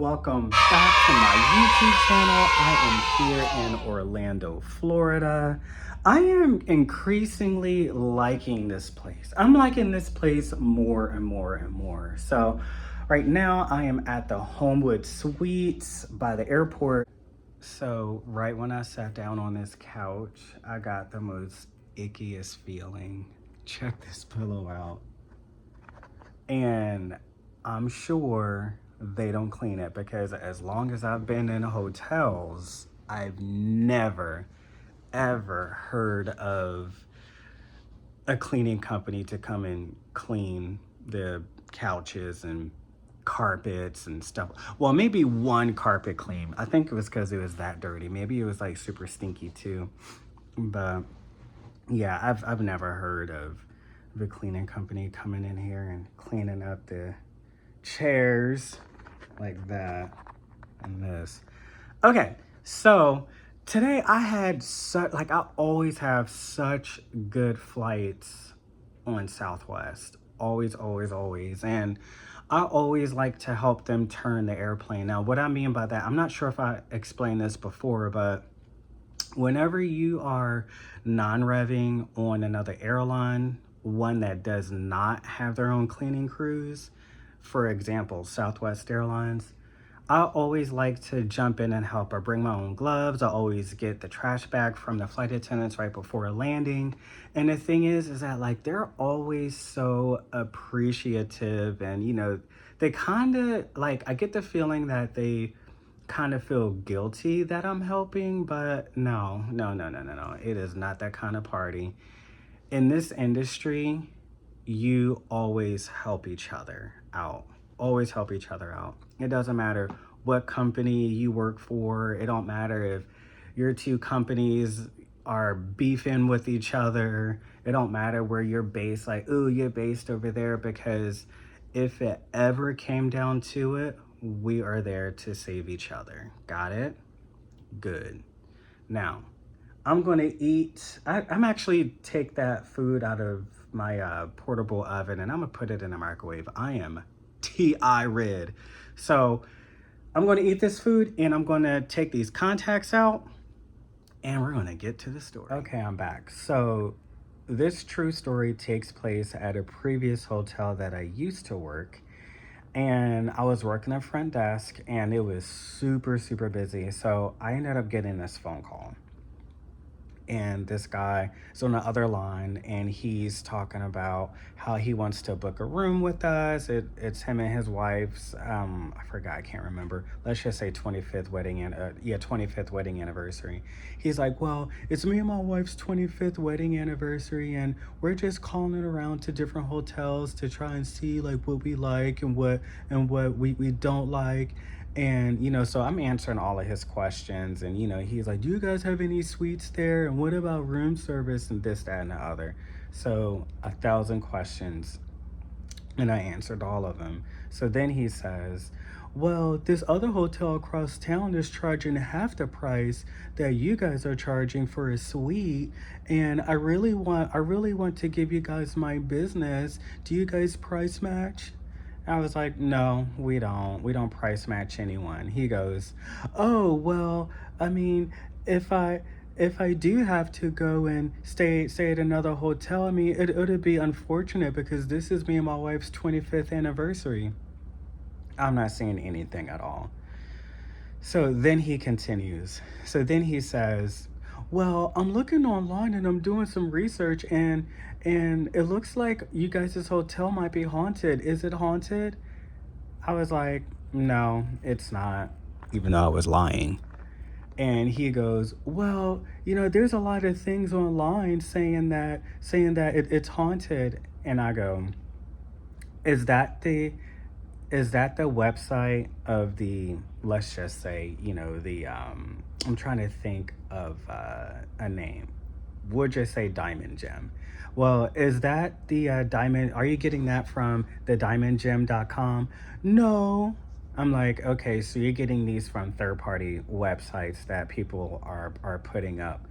Welcome back to my YouTube channel. I am here in Orlando, Florida. I am increasingly liking this place. I'm liking this place more and more and more. So right now I am at the Homewood Suites by the airport. So right when I sat down on this couch, I got the most ickiest feeling. Check this pillow out. And I'm sure they don't clean it because as long as I've been in hotels, I've never, ever heard of a cleaning company to come and clean the couches and carpets and stuff. Well, maybe one carpet clean. I think it was because it was that dirty. Maybe it was like super stinky too. But yeah, I've never heard of the cleaning company coming in here and cleaning up the chairs like that and this. Okay, so today I had I always have such good flights on Southwest. Always, always, always. And I always like to help them turn the airplane. Now, what I mean by that, I'm not sure if I explained this before, but whenever you are non-revving on another airline, one that does not have their own cleaning crews, for example, Southwest Airlines, I always like to jump in and help. I bring my own gloves. I always get the trash bag from the flight attendants right before landing. And the thing is that like they're always so appreciative, and they kind of like, I get the feeling that they kind of feel guilty that I'm helping, but no, no, no, no, no, no. It is not that kind of party. In this industry, you always help each other out. Always help each other out. It doesn't matter what company you work for. It don't matter if your two companies are beefing with each other. It don't matter where you're based. Like, ooh, you're based over there, because if it ever came down to it, we are there to save each other. Got it? Good. Now, I'm gonna eat. I'm actually take that food out of my portable oven and I'm gonna put it in the microwave. I am TI red. So I'm gonna eat this food and I'm gonna take these contacts out and we're gonna get to the story. Okay, I'm back. So this true story takes place at a previous hotel that I used to work. And I was working at front desk and it was super, super busy. So I ended up getting this phone call. And this guy is on the other line and he's talking about how he wants to book a room with us. It's him and his wife's, I forgot, I can't remember. Let's just say 25th wedding anniversary. He's like, well, it's me and my wife's 25th wedding anniversary and we're just calling it around to different hotels to try and see like what we like and what we don't like. And, so I'm answering all of his questions. And, he's like, do you guys have any suites there? And what about room service and this, that, and the other? So 1,000 questions. And I answered all of them. So then he says, well, this other hotel across town is charging half the price that you guys are charging for a suite. And I really want to give you guys my business. Do you guys price match? I was like, no, we don't. We don't price match anyone. He goes, oh, well, I mean, if I do have to go and stay at another hotel, I mean, it'd be unfortunate because this is me and my wife's 25th anniversary. I'm not saying anything at all. So then he continues. So then he says, well, I'm looking online and I'm doing some research and it looks like you guys' hotel might be haunted. Is it haunted? I was like, no, it's not, even though I was lying. And he goes, well, there's a lot of things online saying that it's haunted. And I go, is that the website of the, let's just say, I'm trying to think of a name. We'll just say Diamond Gem. Well, is that the Diamond? Are you getting that from the diamondgem.com? No. I'm like, okay, so you're getting these from third-party websites that people are putting up.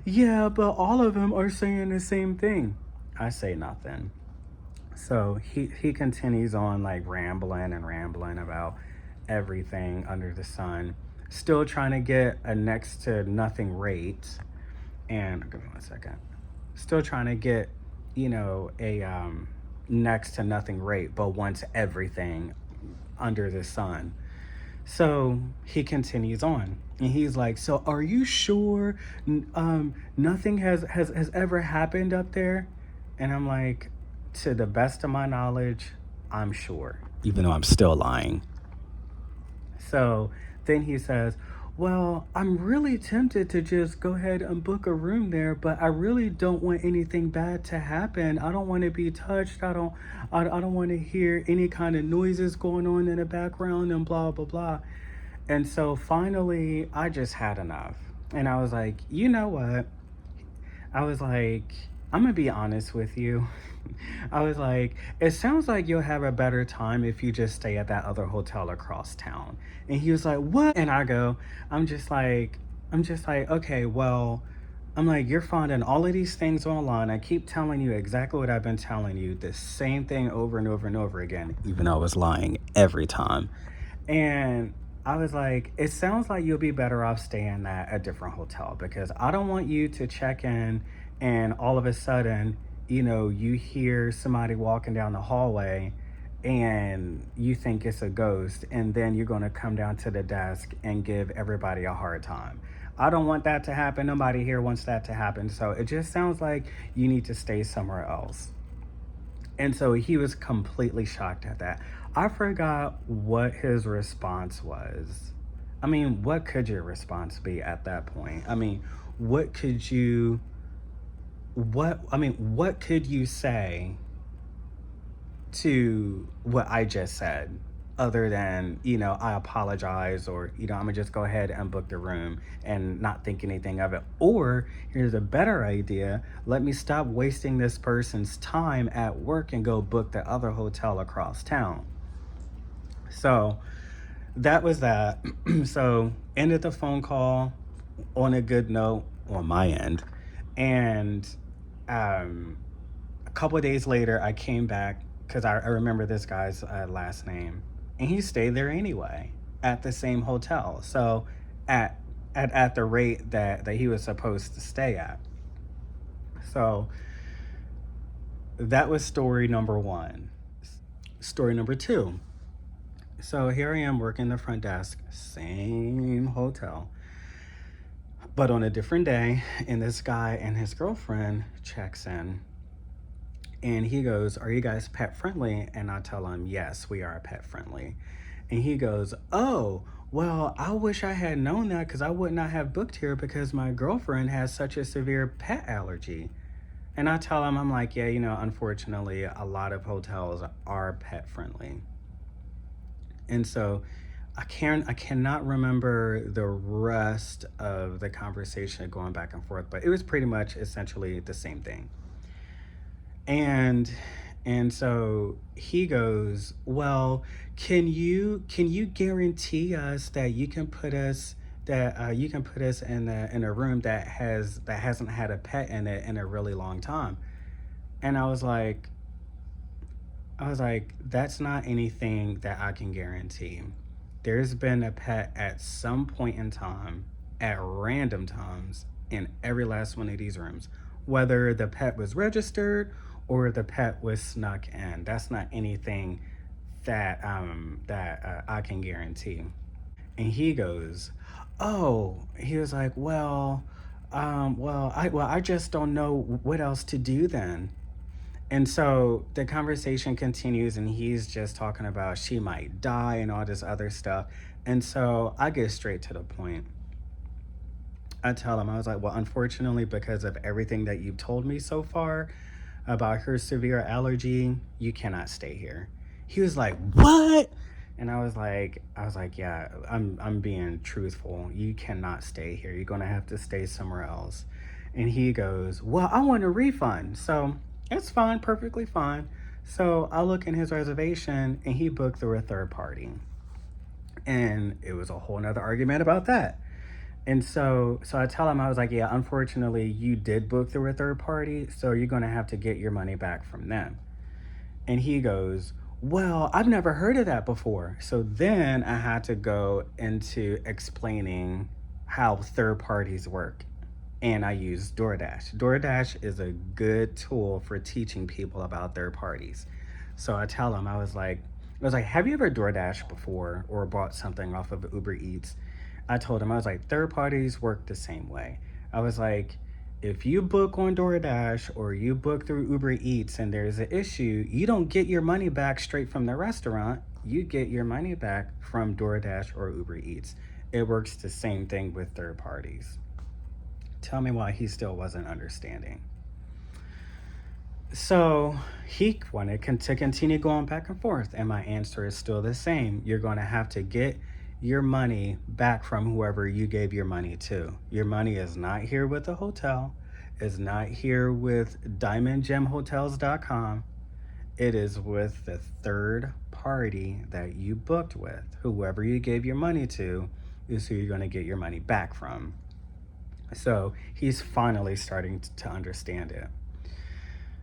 Yeah, but all of them are saying the same thing. I say nothing. So he continues on like rambling about everything under the sun. Still trying to get a next to nothing rate. And give me one second. Still trying to get, a next to nothing rate, but wants everything under the sun. So he continues on. And he's like, so are you sure nothing has ever happened up there? And I'm like, to the best of my knowledge, I'm sure, even though I'm still lying. So then he says, well, I'm really tempted to just go ahead and book a room there, but I really don't want anything bad to happen. I don't want to be touched. I don't want to hear any kind of noises going on in the background and blah blah blah. And so finally, I just had enough. And I was like, you know what? I was like, I'm going to be honest with you. I was like, it sounds like you'll have a better time if you just stay at that other hotel across town. And he was like, what? And I go, I'm just like, okay, well, I'm like, you're finding all of these things online. I keep telling you exactly what I've been telling you, the same thing over and over and over again, even though I was lying every time. And I was like, it sounds like you'll be better off staying at a different hotel because I don't want you to check in and all of a sudden, you hear somebody walking down the hallway and you think it's a ghost, and then you're going to come down to the desk and give everybody a hard time. I don't want that to happen. Nobody here wants that to happen. So it just sounds like you need to stay somewhere else. And so he was completely shocked at that. I forgot what his response was. I mean, what could your response be at that point? I mean, what could you what could you say to what I just said other than, I apologize, or, I'm gonna just go ahead and book the room and not think anything of it. Or here's a better idea, let me stop wasting this person's time at work and go book the other hotel across town. So that was that. So ended the phone call on a good note on my end. And um, a couple of days later, I came back because I remember this guy's last name, and he stayed there anyway at the same hotel. So at at the rate that he was supposed to stay at. So that was story number one. Story number two. So here I am working the front desk, same hotel, but on a different day. And this guy and his girlfriend checks in, and he goes, are you guys pet friendly? And I tell him, yes, we are pet friendly. And he goes, oh, well, I wish I had known that because I would not have booked here because my girlfriend has such a severe pet allergy. And I tell him, I'm like, yeah, unfortunately, a lot of hotels are pet friendly. And so I cannot remember the rest of the conversation going back and forth, but it was pretty much essentially the same thing. And so he goes, well, can you guarantee us that you can put us in a room that hasn't had a pet in it in a really long time? And I was like, that's not anything that I can guarantee. There's been a pet at some point in time, at random times, in every last one of these rooms. Whether the pet was registered or the pet was snuck in, that's not anything that I can guarantee. And he goes, oh, he was like, well, I just don't know what else to do then. And so the conversation continues, and he's just talking about she might die and all this other stuff. And so I get straight to the point. I tell him, I was like, well, unfortunately, because of everything that you've told me so far about her severe allergy, you cannot stay here. He was like, what? And I was like, yeah, I'm being truthful. You cannot stay here. You're gonna have to stay somewhere else. And he goes, well, I want a refund. So it's fine, perfectly fine. So I look in his reservation, and he booked through a third party. And it was a whole nother argument about that. And so I tell him, I was like, yeah, unfortunately, you did book through a third party, so you're gonna have to get your money back from them. And he goes, well, I've never heard of that before. So then I had to go into explaining how third parties work. And I use DoorDash. DoorDash is a good tool for teaching people about third parties. So I tell them, I was like, have you ever DoorDash before or bought something off of Uber Eats? I told him, I was like, third parties work the same way. I was like, if you book on DoorDash or you book through Uber Eats and there's an issue, you don't get your money back straight from the restaurant. You get your money back from DoorDash or Uber Eats. It works the same thing with third parties. Tell me why he still wasn't understanding. So he wanted to continue going back and forth, and my answer is still the same. You're going to have to get your money back from whoever you gave your money to. Your money is not here with the hotel, is not here with diamondgemhotels.com. It is with the third party that you booked with. Whoever you gave your money to is who you're going to get your money back from. So he's finally starting to understand it.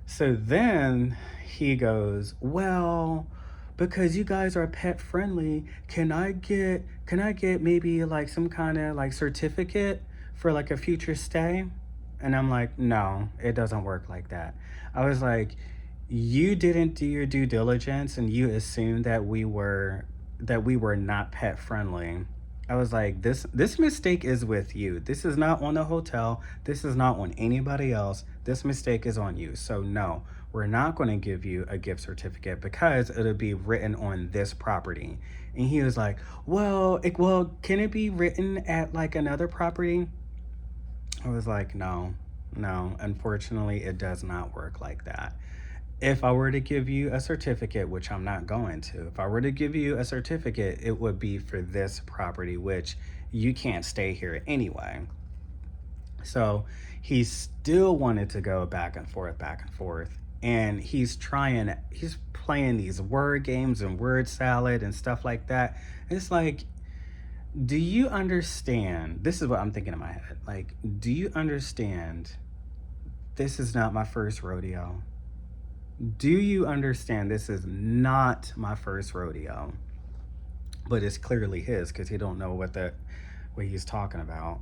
So then he goes, well, because you guys are pet friendly, can I get maybe like some kind of like certificate for like a future stay? And I'm like, no, it doesn't work like that. I was like, you didn't do your due diligence and you assumed that we were not pet friendly. I was like, this mistake is with you. This is not on the hotel. This is not on anybody else. This mistake is on you. So no, we're not going to give you a gift certificate because it'll be written on this property. And he was like, well, can it be written at like another property? I was like, no, no, unfortunately, it does not work like that. If I were to give you a certificate, which I'm not going to, if I were to give you a certificate, it would be for this property, which you can't stay here anyway. So he still wanted to go back and forth, back and forth. And he's playing these word games and word salad and stuff like that. It's like, do you understand? This is what I'm thinking in my head. Like, do you understand? This is not my first rodeo. Do you understand? This is not my first rodeo, but it's clearly his because he don't know what he's talking about.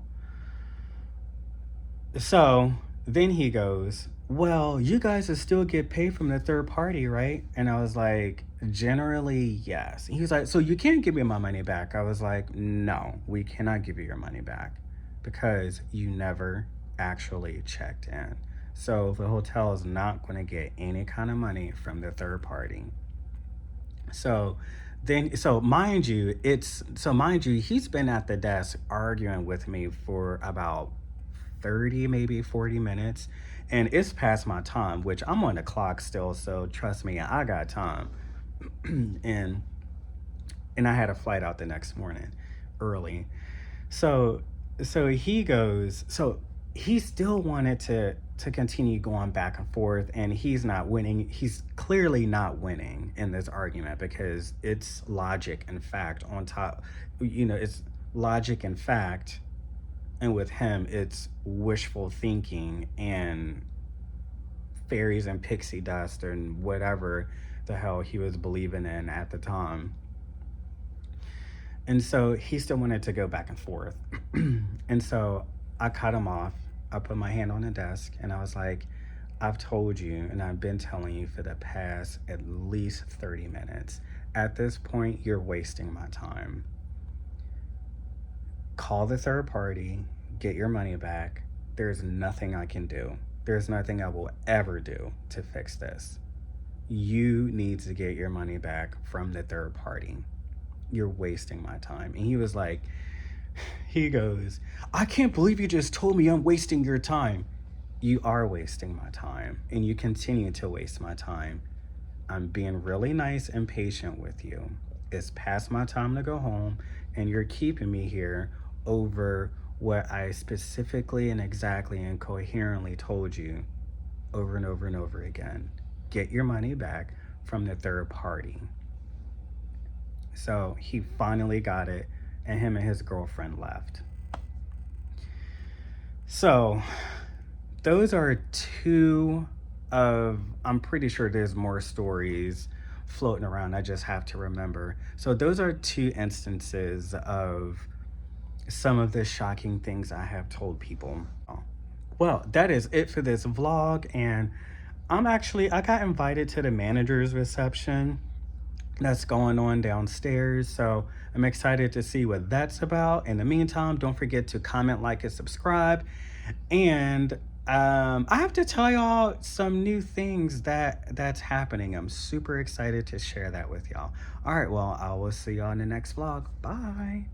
So then he goes, well, you guys will still get paid from the third party, right? And I was like, generally, yes. He was like, so you can't give me my money back. I was like, no, we cannot give you your money back because you never actually checked in. So the hotel is not going to get any kind of money from the third party. So mind you, he's been at the desk arguing with me for about 30, maybe 40 minutes. And it's past my time, which I'm on the clock still. So trust me, I got time. and and I had a flight out the next morning early. So he still wanted to continue going back and forth, and he's not winning. He's clearly not winning in this argument because it's logic and fact on top. It's logic and fact, and with him it's wishful thinking and fairies and pixie dust and whatever the hell he was believing in at the time. And so he still wanted to go back and forth. And so I cut him off. I put my hand on the desk and I was like, I've told you and I've been telling you for the past at least 30 minutes. At this point, you're wasting my time. Call the third party, get your money back. There's nothing I can do. There's nothing I will ever do to fix this. You need to get your money back from the third party. You're wasting my time. And he was like, he goes, I can't believe you just told me I'm wasting your time. You are wasting my time, and you continue to waste my time. I'm being really nice and patient with you. It's past my time to go home, and you're keeping me here over what I specifically and exactly and coherently told you over and over and over again. Get your money back from the third party. So he finally got it, and him and his girlfriend left. So those are two of, I'm pretty sure there's more stories, floating around. I just have to remember. So those are two instances of some of the shocking things I have told people. Well, that is it for this vlog. And I got invited to the manager's reception that's going on downstairs. So I'm excited to see what that's about. In the meantime, don't forget to comment, like, and subscribe. And I have to tell y'all some new things that's happening. I'm super excited to share that with y'all. All right, well, I will see y'all in the next vlog. Bye.